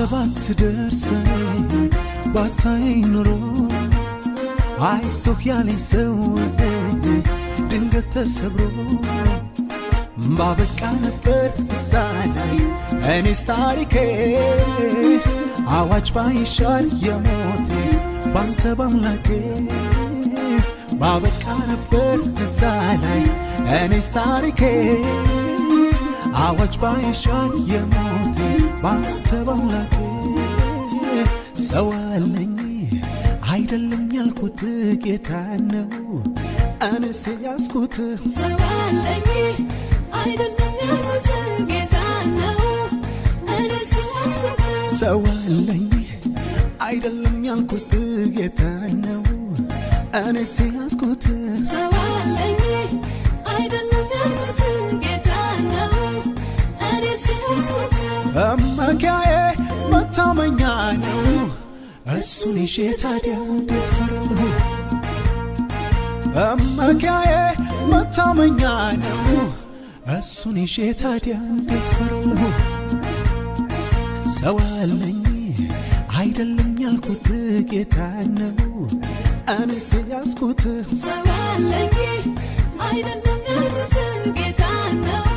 ባትደርሰኝ ባታይ ኑሮ አይዞህ ያለኝ ሰው ድንገት ተሰብሮ ባበቃ ነበር እዛ ላይ እኔስ ታሪኬ አዋጅ ባይሻር የሞቴ ባንተ ባምላኬ ባበቃ ነበር እዛ ላይ እኔስ ታሪኬ አዋጅ ባይሻር የሞቴ ባንተ ባምላኬ ሰው አለኝ አይደለም ያልኩት ጌታ ነው እኔስ ያስኩት ሰው አለኝ አይደለም ያልኩት ጌታ ነው እኔስ ያስኩት ሰው አለኝ አይደለም ያልኩት ጌታ ነው እኔስ ያስኩት ሰው አለኝ አይደለም ያልኩት ጌታ ነው እኔስ ያስኩት መመኪያዬ መታመኛ ነው እሱን ይዤ ታዲያ እንዴት ፈራለሁ መመኪያዬ መታመኛ ነው እሱን ይዤ ታዲያ እንዴት ፈራለሁ ሰው አለኝ አይደለም ያልኩት ጌታ ነው እኔስ ያስኩት ሰው አለኝ አይደለም ያልኩት ጌታ ነው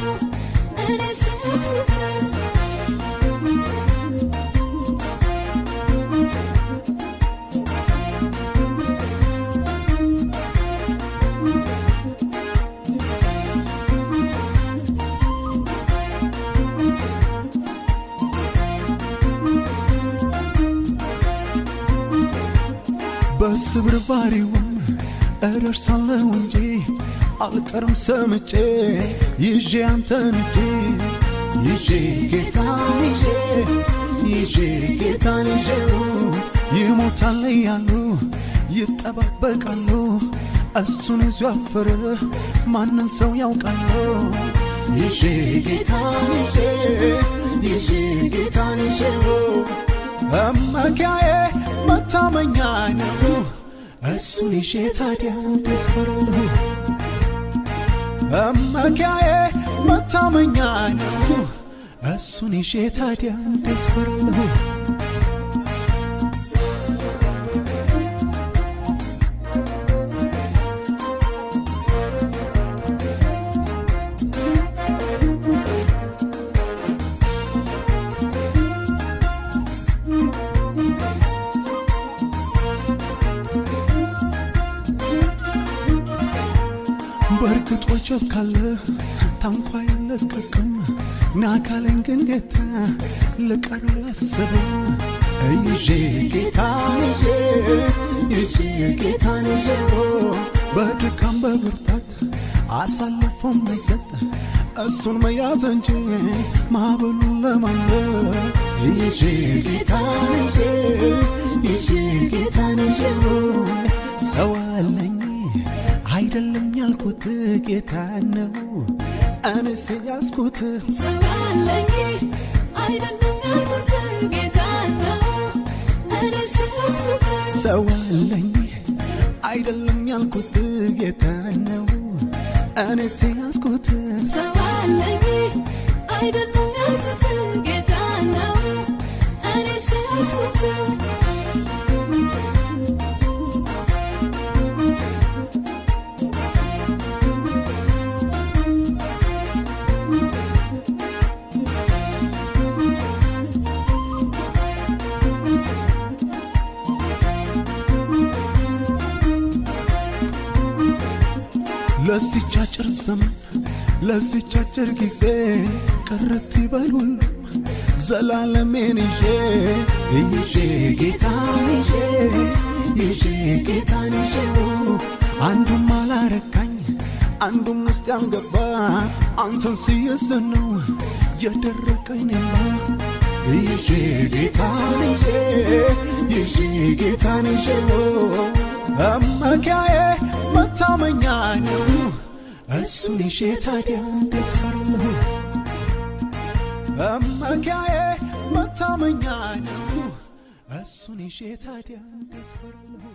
እኔስ ያስኩት በስብርባሪውም እደርሳለሁ እንጂ አልቀርም ሰምጬ ይዤ አንተን እንጂ ይዤ ጌታን ይዤ ጌታን ይዤው ይሞታል ያሉ ይጠባበቃሉ እሱን ይዞ ያፈረ ማንን ሰው ያውቃሉ ይዤ ጌታን ይዤ ጌታን ይዤው መመኪያዬ መታመኛ ነው እሱን ይዤ ታዲያ እንዴት ፈራለሁ መመኪያዬ መታመኛ ነው እሱን ይዤ ታዲያ እንዴት ፈራለሁ በርግጥ ወጀብ ካለ ታንኳ አይለቀቅም ናካለኝ ግን ጌታ ልቀር አላስብም ይዤ ጌታን ይዤ ጌታን ይዤው በድካም በብርታት አሳልፎ ማይሰጥ እሱን መያዝ እንጂ ማዕበሉን ለማምለጥ ይዤ ጌታን ይዤ ጌታን ይዤው ሰው አለኝ አይደለም ያልኩት ጌታ ነው እኔስ ያስኩት ሰው አለኝ አይደለም ያልኩት ጌታ ነው እኔስ ያስኩት ሰው አለኝ አይደለም ያልኩት ጌታ ነው እኔስ ያስኩት ሰው አለኝ አይደለም ያልኩት ጌታ ነው እኔስ ያስኩት ለዚች አጭር ዘመን ለዚች አጭር ጊዜ ቀረት ይበሉን ዘላለሜን ይዤ ጌታን ይዤ ጌታን ይዤው አንዱም አላረካኝ አንዱም ውስጥ ያልገባ አንተን ስይዝ ነው የደረቀኝ እንባ ይዤ ጌታን ይዤ ጌታን ይዤው መመኪያዬ መታመኛ ነው እሱን ይዤ ታዲያ እንዴት ፈራለሁ መመኪያዬ መታመኛ ነው እሱን ይዤ ታዲያ እንዴት ፈራለሁ